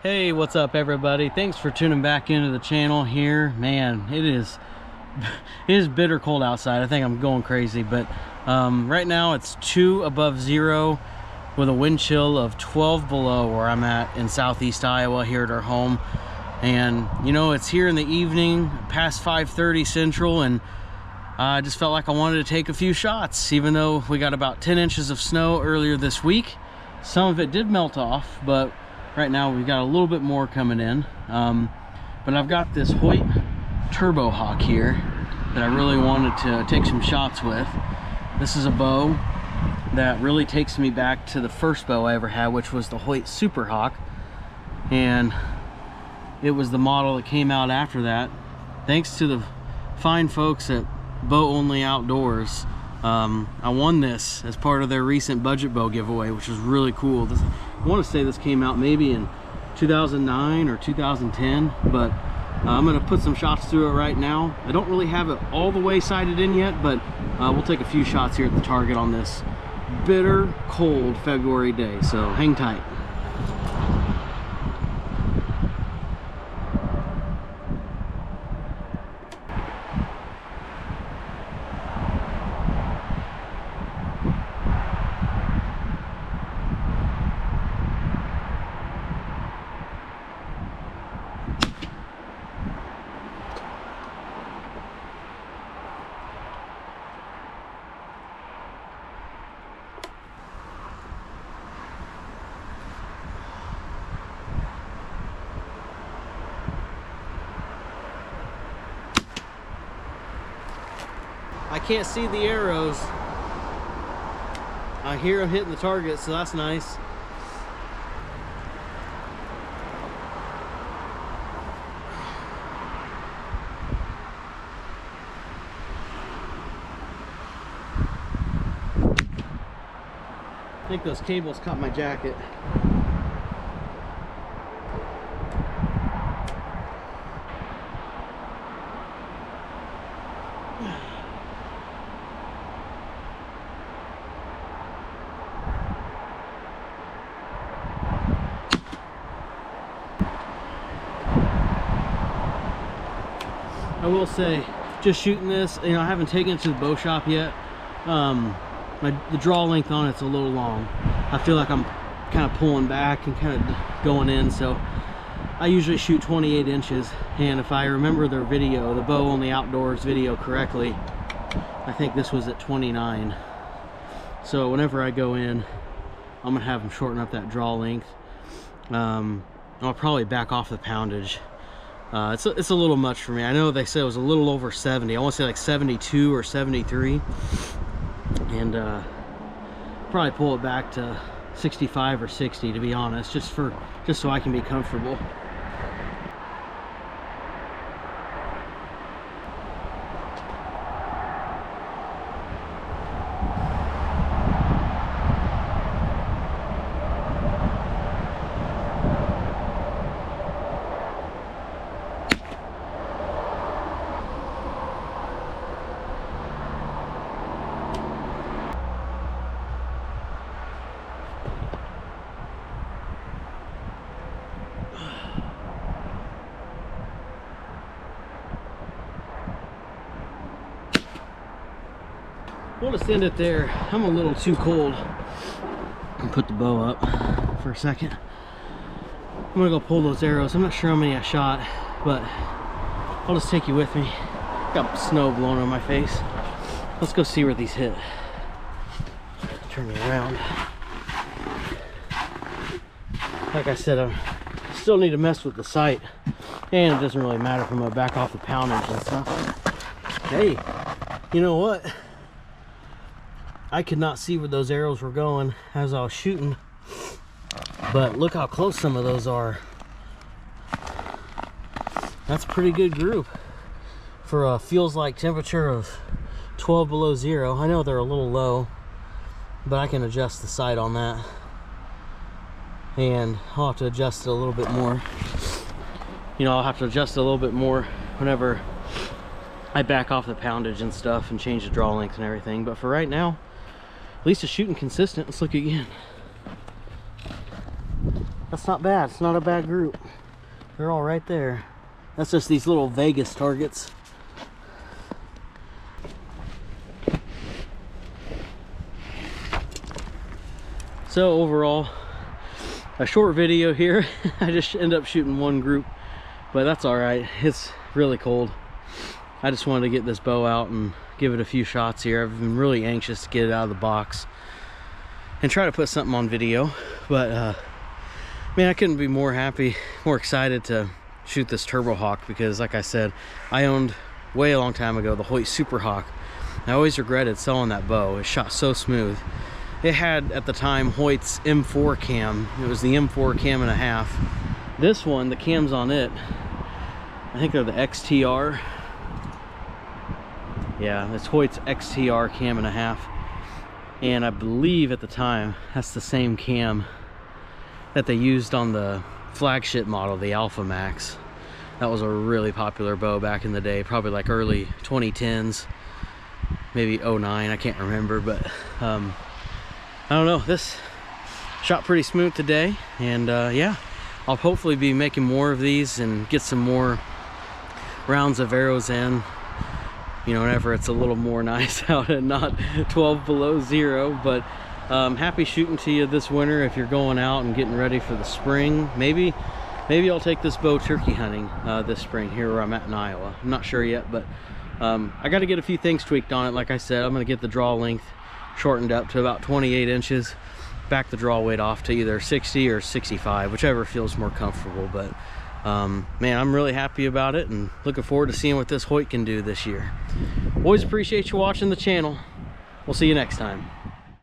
Hey, what's up everybody? Thanks for tuning back into the channel here. Man, it is bitter cold outside. I think I'm going crazy, but right now it's 2 above 0 with a wind chill of 12 below where I'm at in southeast Iowa here at our home. And you know, it's here in the evening past 5:30 Central, and I just felt like I wanted to take a few shots, even though we got about 10 inches of snow earlier this week. Some of it did melt off, but right now we've got a little bit more coming in. But I've got this Hoyt TurboHawk here that I really wanted to take some shots with. This is a bow that really takes me back to the first bow I ever had, which was the Hoyt SuperHawk, and it was the model that came out after that. Thanks to the fine folks at Bow Only Outdoors, I won this as part of their recent budget bow giveaway, which was really cool. I want to say this came out maybe in 2009 or 2010, but I'm going to put some shots through it right now. I don't really have it all the way sighted in yet, but we'll take a few shots here at the target on this bitter cold February day, so hang tight. I can't see the arrows. I hear them hitting the target, so that's nice. I think those cables caught my jacket. I will say, just shooting this, you know, I haven't taken it to the bow shop yet. The draw length on it's a little long. I feel like I'm kind of pulling back and kind of going in, so I usually shoot 28 inches. And if I remember their video, the Bow Only Outdoors video correctly, I think this was at 29. So whenever I go in, I'm gonna have them shorten up that draw length. I'll probably back off the poundage. It's a little much for me. I know they said it was a little over 70. I want to say like 72 or 73, and probably pull it back to 65 or 60, to be honest, just so I can be comfortable. We'll just end it there. I'm a little too cold. I'll put the bow up for a second. I'm gonna go pull those arrows. I'm not sure how many I shot, but I'll just take you with me. Got snow blowing on my face. Let's go see where these hit. Turn me around. Like I said, I still need to mess with the sight, and it doesn't really matter if I'm gonna back off the poundage and stuff. Hey, you know what? I could not see where those arrows were going as I was shooting, but look how close some of those are. That's a pretty good group for a feels like temperature of 12 below 0. I know they're a little low, but I can adjust the sight on that, and I'll have to adjust it a little bit more. You know, I'll have to adjust it a little bit more whenever I back off the poundage and stuff and change the draw length and everything. But for right now, at least it's shooting consistent. Let's look again. That's not bad. It's not a bad group. They're all right there. That's just these little Vegas targets. So overall, a short video here. I just end up shooting one group, but that's all right. It's really cold. I just wanted to get this bow out and give it a few shots here. I've been really anxious to get it out of the box and try to put something on video, but man, I couldn't be more happy, more excited to shoot this TurboHawk, because like I said, I owned way a long time ago the Hoyt TurboHawk. I always regretted selling that bow. It shot so smooth. It had at the time Hoyt's M4 cam. It was the M4 cam and a half. This one, the cams on it, I think they're the XTR. Yeah, it's Hoyt's XTR cam and a half. And I believe at the time, that's the same cam that they used on the flagship model, the Alpha Max. That was a really popular bow back in the day, probably like early 2010s, maybe 09, I can't remember, but I don't know, this shot pretty smooth today. And yeah, I'll hopefully be making more of these and get some more rounds of arrows in, you know, whenever it's a little more nice out and not 12 below zero. But happy shooting to you this winter if you're going out and getting ready for the spring. Maybe I'll take this bow turkey hunting this spring here where I'm at in Iowa. I'm not sure yet, but I got to get a few things tweaked on it. Like I said, I'm going to get the draw length shortened up to about 28 inches, back the draw weight off to either 60 or 65, whichever feels more comfortable. But man, I'm really happy about it and looking forward to seeing what this Hoyt can do this year. Always appreciate you watching the channel. We'll see you next time.